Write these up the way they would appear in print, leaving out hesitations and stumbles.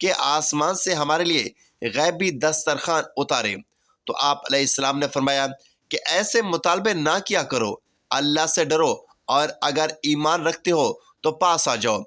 کہ آسمان سے ہمارے لیے غیبی دسترخوان اتارے۔ تو آپ علیہ السلام نے فرمایا کہ ایسے مطالبے نہ کیا کرو، اللہ سے ڈرو، اور اگر ایمان رکھتے ہو تو پاس آ جاؤ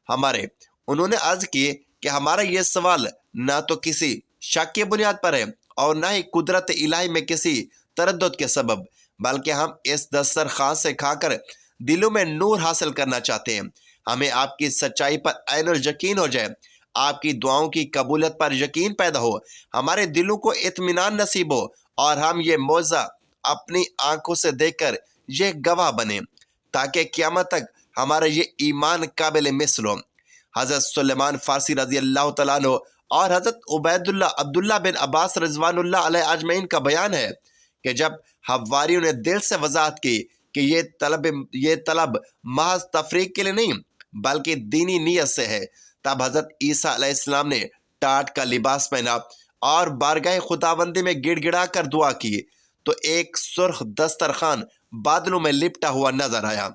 ہمارے۔ انہوں نے عرض کی کہ ہمارا یہ سوال نہ تو کسی شک کی بنیاد پر ہے اور نہ ہی قدرت الہی میں کسی تردد کے سبب، بلکہ ہم اس دسترخوان سے کھا کر دلوں میں نور حاصل کرنا چاہتے ہیں۔ ہمیں آپ کی سچائی پر عین الیقین ہو جائے، آپ کی دعاؤں کی قبولیت پر یقین پیدا ہو، ہمارے دلوں کو اطمینان نصیب ہو، اور ہم یہ معجزہ اپنی آنکھوں سے دیکھ کر یہ گواہ بنے، تاکہ قیامت تک ہمارا یہ ایمان قابل مثل ہو۔ حضرت سلیمان فارسی رضی اللہ تعالیٰ عنہ اور حضرت عبداللہ بن عباس رضوان اللہ علیہ اجمعین کا بیان ہے کہ جب حواریوں نے دل سے وضاحت کی کہ یہ طلب محض تفریق کے لیے نہیں بلکہ دینی نیت سے ہے، تب حضرت عیسیٰ علیہ السلام نے ٹاٹ کا لباس پہنا اور بارگاہ خداوندی میں گڑ گڑا کر دعا کی، تو ایک سرخ دسترخوان بادلوں میں لپٹا ہوا نظر آیا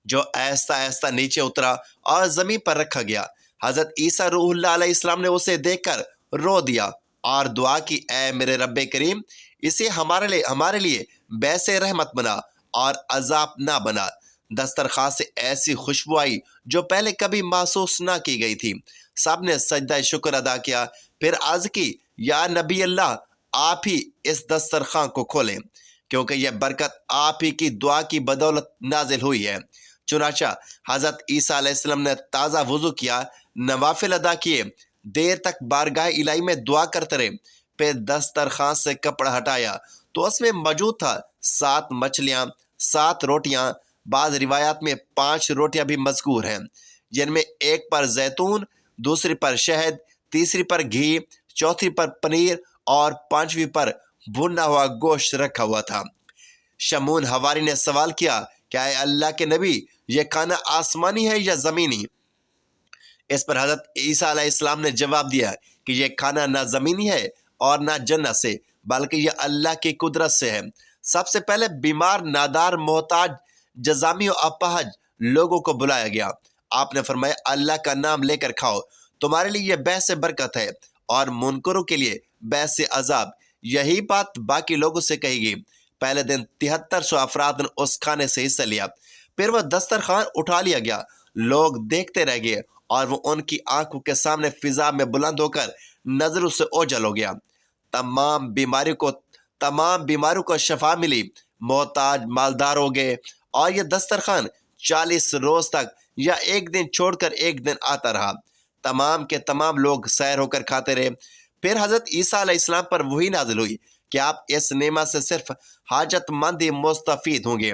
جو آہستہ آہستہ نیچے اترا اور زمین پر رکھا گیا۔ حضرت عیسیٰ روح اللہ علیہ السلام نے اسے دیکھ کر رو دیا اور دعا کی، اے میرے رب کریم، اسے ہمارے لیے باعث رحمت بنا اور عذاب نہ بنا۔ دسترخوان سے ایسی خوشبو آئی جو پہلے کبھی محسوس نہ کی گئی تھی۔ سب نے سجدہ شکر ادا کیا، پھر عرض کی، یا نبی اللہ، آپ ہی اس دسترخوان کو کھولیں، کیونکہ یہ برکت آپ ہی کی دعا کی بدولت نازل ہوئی ہے۔ چنانچہ حضرت عیسیٰ علیہ السلام نے تازہ وضو کیا، نوافل ادا کیے، دیر تک بارگاہ الہی میں دعا کرتے رہے، پھر دسترخوان سے کپڑا ہٹایا تو اس میں موجود تھا 7 مچھلیاں، 7 روٹیاں، بعض روایات میں 5 روٹیاں بھی مذکور ہیں، جن میں ایک پر زیتون، دوسری پر شہد، تیسری پر گھی، چوتھی پر پنیر اور 5ویں پر بھنا ہوا گوشت رکھا ہوا تھا۔ شمعون حواری نے سوال کیا کہ اے اللہ کے نبی، یہ کھانا آسمانی ہے یا زمینی؟ اس پر حضرت عیسیٰ علیہ السلام نے جواب دیا کہ یہ کھانا نہ زمینی ہے اور نہ جنت سے، بلکہ یہ اللہ کی قدرت سے ہے۔ سب سے پہلے بیمار، نادار، محتاج، جزامی و اپاہج لوگوں کو بلایا گیا۔ آپ نے فرمایا، اللہ کا نام لے کر کھاؤ، تمہارے لیے یہ باعث برکت ہے، اور منکروں کے لیے باعث عذاب۔ یہی بات باقی لوگوں سے کہی گئی۔ پہلے دن 7300 افراد نے اس کھانے سے حصہ لیا، پھر وہ دسترخوان اٹھا لیا گیا، لوگ دیکھتے رہ گئے اور وہ ان کی آنکھوں کے سامنے فضا میں بلند ہو کر نظروں سے اوجھل ہو گیا۔ تمام بیماریوں کو شفا ملی، محتاج مالدار ہو گئے، اور یہ دسترخوان 40 روز تک یا ایک دن چھوڑ کر ایک دن آتا رہا۔ تمام کے تمام لوگ سیر ہو کر کھاتے رہے۔ پھر حضرت عیسیٰ علیہ السلام پر وہی نازل ہوئی کہ آپ اس نعمت سے صرف حاجت مند ہی مستفید ہوں گے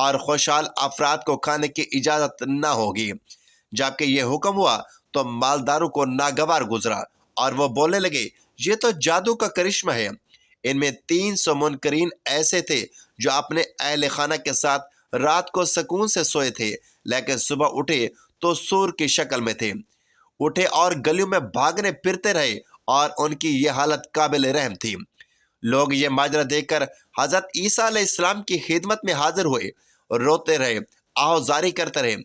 اور خوشحال افراد کو کھانے کی اجازت نہ ہوگی۔ جبکہ یہ حکم ہوا تو مالداروں کو ناگوار گزرا اور وہ بولنے لگے، یہ تو جادو کا کرشمہ ہے۔ ان میں 300 منکرین ایسے تھے جو اپنے اہل خانہ کے ساتھ رات کو سکون سے سوئے تھے، لیکن صبح اٹھے تو سور کی شکل میں تھے، اٹھے اور گلیوں میں بھاگنے پھرتے رہے، اور ان کی یہ حالت قابل رحم تھی۔ لوگ یہ ماجرا دیکھ کر حضرت عیسیٰ علیہ السلام کی خدمت میں حاضر ہوئے، روتے رہے، آہوزاری کرتے رہے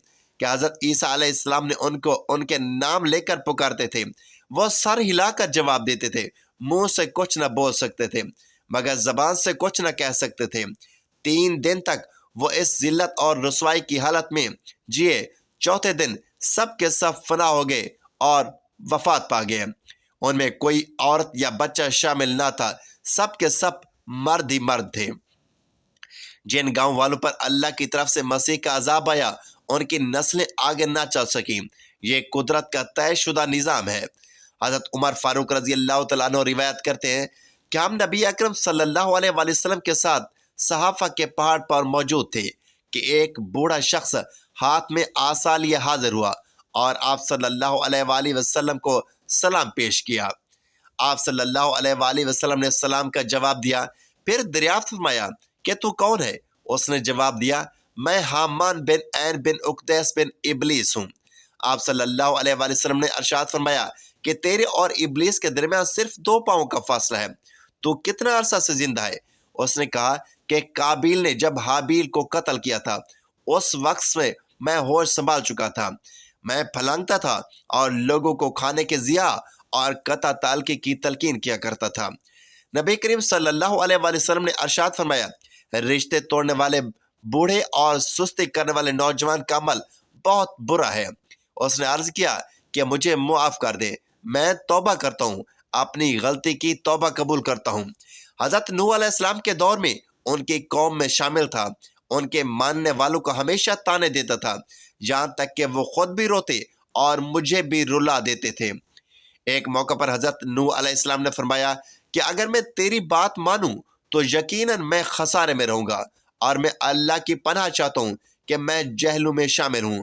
کہ حضرت عیسیٰ علیہ السلام نے ان کو ان کے نام لے کر پکارتے تھے۔ وہ سر ہلا کر جواب دیتے تھے، منہ سے کچھ نہ بول سکتے تھے، مگر زبان سے کچھ نہ کہہ سکتے تھے۔ 3 دن تک وہ اس ذلت اور رسوائی کی حالت میں جیے۔ چوتھے دن سب کے سب فنا ہو گئے اور وفات پا گئے۔ ان میں کوئی عورت یا بچہ شامل نہ تھا، سب کے سب مرد ہی مرد تھے۔ جن گاؤں والوں پر اللہ کی طرف سے مسیح کا عذاب آیا، ان کی نسلیں آگے نہ چل سکیں۔ یہ قدرت کا طے شدہ نظام ہے۔ حضرت عمر فاروق رضی اللہ تعالیٰ عنہ روایت کرتے ہیں کہ ہم نبی اکرم صلی اللہ علیہ وآلہ وسلم کے ساتھ صحافہ کے پہاڑ پر موجود تھے کہ ایک بوڑھا شخص ہاتھ میں عصا لیے حاضر ہوا اور آپ صلی اللہ علیہ وآلہ وسلم کو سلام پیش کیا۔ آپ صلی اللہ علیہ وآلہ وسلم نے سلام کا جواب دیا، پھر دریافت فرمایا کہ تو کون ہے؟ اس نے جواب دیا، میں حامان بن عین بن اقدیس بن ابلیس ہوں۔ آپ صلی اللہ علیہ وآلہ وسلم نے ارشاد فرمایا کہ تیرے اور ابلیس کے درمیان صرف 2 پاؤں کا فاصلہ ہے، تو کتنا عرصہ سے زندہ ہے؟ اس نے کہا کہ قابیل نے جب حابیل کو قتل کیا تھا، اس وقت میں ہوش سنبھال چکا تھا۔ میں پھلانگتا تھا اور لوگوں کو کھانے کے ضیاء اور قطع تعلقی کی تلقین کیا کرتا تھا۔ نبی کریم صلی اللہ علیہ وآلہ وسلم نے ارشاد فرمایا، رشتے توڑنے والے بوڑھے اور سستی کرنے والے نوجوان کا عمل بہت برا ہے۔ اس نے عرض کیا کہ مجھے معاف کر دے، میں توبہ کرتا ہوں، اپنی غلطی کی توبہ قبول کرتا ہوں۔ حضرت نوح علیہ السلام کے دور میں ان کی قوم میں شامل تھا، ان کے ماننے والوں کو ہمیشہ تانے دیتا تھا، یہاں تک کہ وہ خود بھی روتے اور مجھے بھی رلا دیتے تھے۔ ایک موقع پر حضرت نوح علیہ السلام نے فرمایا کہ اگر میں تیری بات مانوں تو یقیناً میں خسارے میں رہوں گا، اور میں اللہ کی پناہ چاہتا ہوں کہ میں جہلوں میں شامل ہوں۔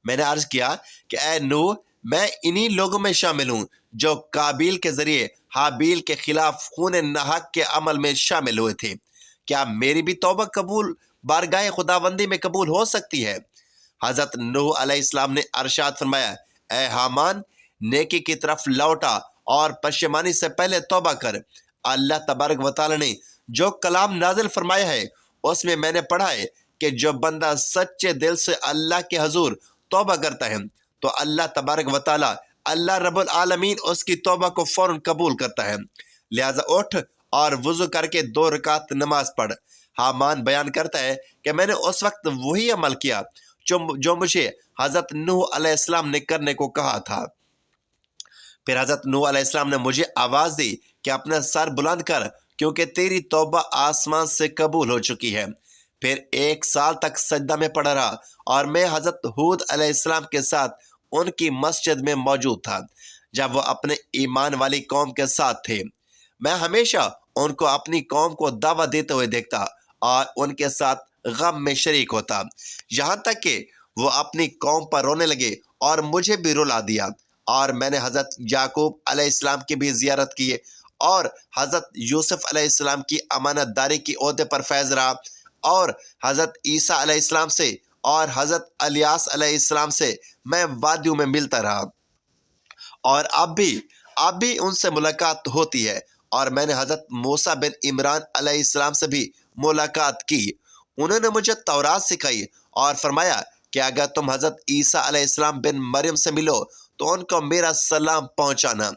میں نے عرض کیا کہ اے نوح، میں انہی لوگوں میں شامل ہوں جو قابیل کے ذریعے حابیل کے خلاف خون ناحق کے عمل میں شامل ہوئے تھے۔ کیا میری بھی توبہ قبول بارگاہ خداوندی میں قبول ہو سکتی ہے؟ حضرت نوح علیہ السلام نے ارشاد فرمایا، اے حامان، نیکی کی طرف لوٹا اور پشیمانی سے پہلے توبہ کر۔ اللہ تبارک و تعالی نے جو کلام نازل فرمایا ہے اس میں نے پڑھا ہے کہ جو بندہ سچے دل سے اللہ کے حضور توبہ کرتا ہے تو اللہ تبارک و تعالی، اللہ رب العالمین اس کی توبہ کو فوراً قبول کرتا ہے۔ لہذا اٹھ اور وضو کر کے 2 رکعت نماز پڑھ۔ حامان بیان کرتا ہے کہ میں نے اس وقت وہی عمل کیا جو مجھے حضرت نوح علیہ السلام نے کرنے کو کہا تھا۔ پھر حضرت نوح علیہ السلام نے مجھے آواز دی کہ اپنا سر بلند کر، کیونکہ تیری توبہ آسمان سے قبول ہو چکی ہے۔ پھر 1 سال تک سجدہ میں پڑا رہا، اور میں حضرت ہود علیہ السلام کے ساتھ ان کی مسجد میں موجود تھا جب وہ اپنے ایمان والی قوم کے ساتھ تھے۔ میں ہمیشہ ان کو اپنی قوم کو دعوت دیتے ہوئے دیکھتا اور ان کے ساتھ غم میں شریک ہوتا، یہاں تک کہ وہ اپنی قوم پر رونے لگے اور مجھے بھی رلا دیا۔ اور میں نے حضرت یعقوب علیہ السلام کی بھی زیارت کی اور حضرت یوسف علیہ السلام کی امانت داری کی عہدے پر فیض رہا، اور حضرت عیسیٰ علیہ السلام سے اور حضرت الیاس علیہ السلام سے میں وادیوں میں ملتا رہا، اور اب بھی ان سے ملاقات ہوتی ہے۔ اور میں نے حضرت موسیٰ بن عمران علیہ السلام سے بھی ملاقات کی۔ انہوں نے مجھے تورات سکھائی اور فرمایا کہ اگر تم حضرت عیسیٰ علیہ السلام بن مریم سے ملو تو ان کو میرا سلام پہنچانا۔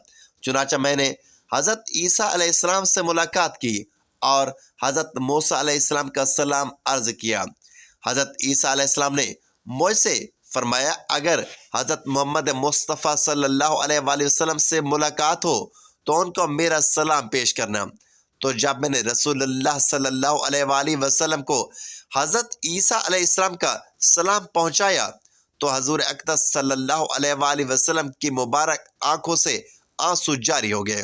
چنانچہ میں نے حضرت عیسیٰ علیہ السلام سے ملاقات کی اور حضرت موسیٰ علیہ السلام کا سلام عرض کیا۔ حضرت عیسیٰ علیہ السلام نے مجھ سے فرمایا، اگر حضرت محمد مصطفیٰ صلی اللہ علیہ وآلہ وسلم سے ملاقات ہو تو ان کو میرا سلام پیش کرنا۔ تو جب میں نے رسول اللہ صلی اللہ علیہ وآلہ وسلم کو حضرت عیسیٰ علیہ السلام کا سلام پہنچایا تو حضور اقدس صلی اللہ علیہ وآلہ وسلم کی مبارک آنکھوں سے آنسو جاری ہو گئے،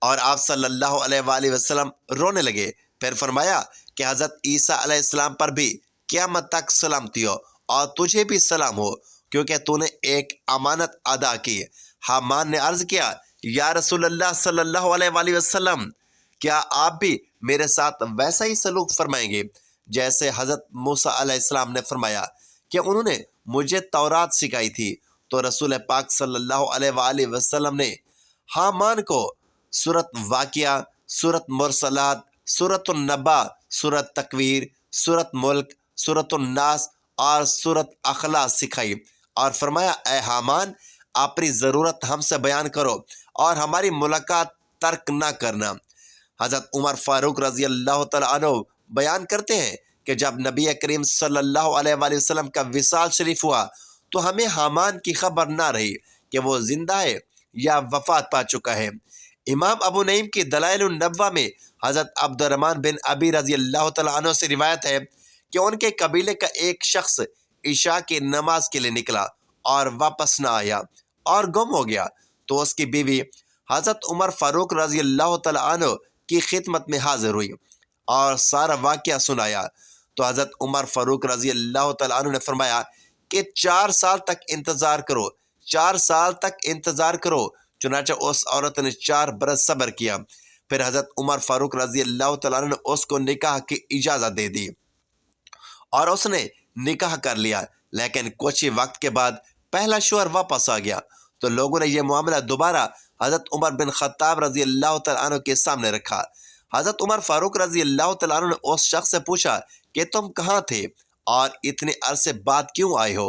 اور آپ صلی اللہ علیہ وآلہ وسلم رونے لگے۔ پھر فرمایا کہ حضرت عیسیٰ علیہ السلام پر بھی قیامت تک سلامتی ہو، اور تجھے بھی سلام ہو، کیونکہ تو نے ایک امانت ادا کی۔ حامان نے عرض کیا، یا رسول اللہ صلی اللہ علیہ وآلہ وسلم، کیا آپ بھی میرے ساتھ ویسا ہی سلوک فرمائیں گے جیسے حضرت موسیٰ علیہ السلام نے فرمایا کہ انہوں نے مجھے تورات سکھائی تھی؟ تو رسول پاک صلی اللہ علیہ وآلہ وسلم نے حامان کو سورۃ واقعہ، سورۃ مرسلات، سورۃ النبا، سورۃ تکویر، سورۃ ملک، سورۃ الناس اور سورۃ اخلاص سکھائی، اور فرمایا، اے حامان، اپنی ضرورت ہم سے بیان کرو اور ہماری ملاقات ترک نہ کرنا۔ حضرت عمر فاروق رضی اللہ تعالیٰ عنہ بیان کرتے ہیں کہ جب نبی کریم صلی اللہ علیہ وآلہ وسلم کا وصال شریف ہوا تو ہمیں حامان کی خبر نہ رہی کہ وہ زندہ ہے یا وفات پا چکا ہے۔ امام ابو نعیم کی دلائل النبوہ میں حضرت عبد الرحمن بن ابی رضی اللہ تعالیٰ عنہ سے روایت ہے کہ ان کے قبیلے کا ایک شخص عشاء کی نماز کے لیے نکلا اور واپس نہ آیا اور گم ہو گیا، تو اس کی بیوی حضرت عمر فاروق رضی اللہ تعالیٰ عنہ کی خدمت میں حاضر ہوئی اور سارا واقعہ سنایا۔ تو حضرت عمر فاروق رضی اللہ تعالیٰ عنہ نے فرمایا کہ 4 سال تک انتظار کرو، 4 سال تک انتظار کرو۔ چنانچہ اس عورت نے 4 برس صبر کیا۔ پھر حضرت عمر فاروق رضی اللہ تعالیٰ عنہ نے اس کو نکاح کی اجازت دے دی اور اس نے نکاح کر لیا، لیکن کچھ ہی وقت کے بعد پہلا شوہر واپس آ گیا، تو لوگوں نے یہ معاملہ دوبارہ حضرت عمر بن خطاب رضی اللہ تعالیٰ عنہ کے سامنے رکھا۔ حضرت عمر فاروق رضی اللہ تعالیٰ عنہ نے اس شخص سے پوچھا کہ تم کہاں تھے اور اتنے عرصے بعد کیوں آئے ہو؟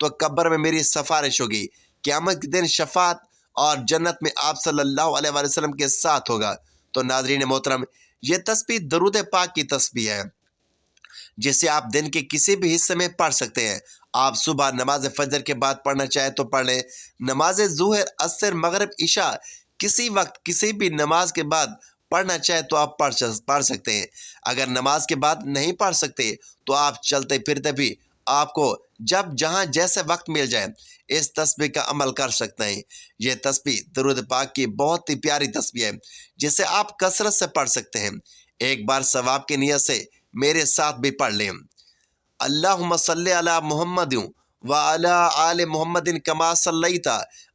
تو قبر میں میری سفارش ہوگی، قیامت کے دن شفاعت اور جنت میں آپ صلی اللہ علیہ وآلہ وسلم کے ساتھ ہوگا۔ تو ناظرین محترم، یہ تسبیح درود پاک کی تسبیح ہے جسے آپ دن کے کسی بھی حصے میں پڑھ سکتے ہیں۔ آپ صبح نماز فجر کے بعد پڑھنا چاہیں تو پڑھ لیں، نماز ظہر، عصر، مغرب، عشاء کسی وقت کسی بھی نماز کے بعد پڑھنا چاہیں تو آپ پڑھ سکتے ہیں۔ اگر نماز کے بعد نہیں پڑھ سکتے تو آپ چلتے پھرتے بھی آپ کو جب جہاں جیسے وقت مل جائے اس تسبیح کا عمل کر سکتے ہیں۔ یہ تسبیح درود پاک کی بہت ہی پیاری تسبیح ہے جسے آپ کثرت سے پڑھ سکتے ہیں۔ ایک بار ثواب کی نیت سے میرے ساتھ بھی پڑھ لیں۔ اللہم صلی علی محمد وعلی آل محمد کما صلیت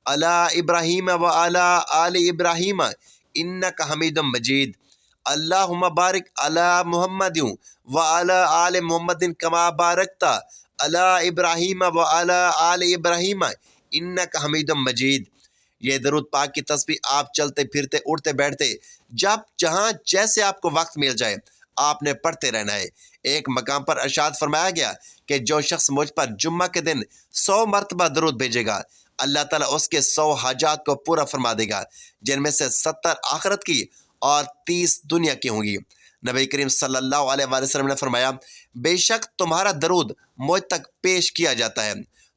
علی ابراہیم وعلی آل ابراہیم انک حمید مجید۔ اللہم بارک علی محمد وعلی آل محمد کما بارکت علی ابراہیم وعلی آل ابراہیم انک حمید مجید۔ یہ درود پاک کی تسبیح آپ چلتے پھرتے اٹھتے بیٹھتے جب جہاں جیسے آپ کو وقت مل جائے آپ نے پڑھتے رہنا ہے۔ ایک مقام پر ارشاد فرمایا گیا کہ جو شخص مجھ پر جمعہ کے دن 100 مرتبہ درود بھیجے گا اللہ تعالیٰ اس کے 100 حاجات کو پورا فرما دے گا، جن میں سے 70 آخرت کی اور 30 دنیا کی ہوں گی۔ نبی کریم صلی اللہ علیہ وآلہ وسلم نے فرمایا بے شک تمہارا درود مجھ تک پیش کیا جاتا ہے۔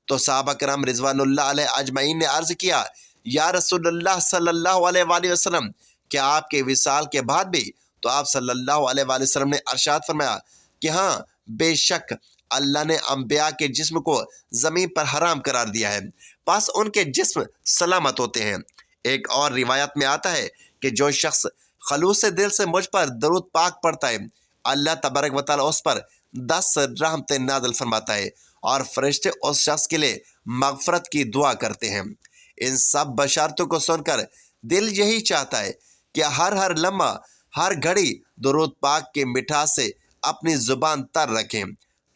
تو صحابہ کرام رضوان اللہ علیہ اجمعین نے عرض کیا یا رسول اللہ صلی اللہ علیہ وآلہ وسلم، کیا آپ کے وصال کے بعد بھی؟ تو آپ صلی اللہ علیہ وآلہ وسلم نے ارشاد فرمایا کہ ہاں، بے شک اللہ نے انبیاء کے جسم کو زمین پر حرام قرار دیا ہے، پس ان کے جسم سلامت ہوتے ہیں۔ ایک اور روایت میں آتا ہے کہ جو شخص خلوص دل سے مجھ پر درود پاک پڑھتا ہے اللہ تبارک و تعالیٰ اس پر 10 رحمتیں نازل فرماتا ہے اور فرشتے اس شخص کے لیے مغفرت کی دعا کرتے ہیں۔ ان سب بشارتوں کو سن کر دل یہی چاہتا ہے کہ ہر لمحہ ہر گھڑی درود پاک کے مٹھاس سے اپنی زبان تر رکھیں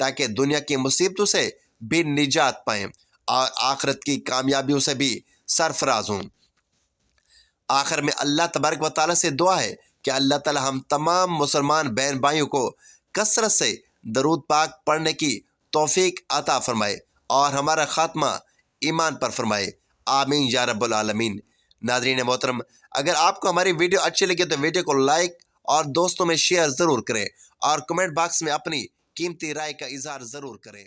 تاکہ دنیا کی مصیبتوں سے بھی نجات پائیں اور آخرت کی کامیابیوں سے بھی سرفراز ہوں۔ آخر میں اللہ تبارک و تعالیٰ سے دعا ہے کہ اللہ تعالیٰ ہم تمام مسلمان بہن بھائیوں کو کثرت سے درود پاک پڑھنے کی توفیق عطا فرمائے اور ہمارا خاتمہ ایمان پر فرمائے، آمین یا رب العالمین۔ ناظرین محترم، اگر آپ کو ہماری ویڈیو اچھی لگے تو ویڈیو کو لائک اور دوستوں میں شیئر ضرور کریں اور کمنٹ باکس میں اپنی قیمتی رائے کا اظہار ضرور کریں۔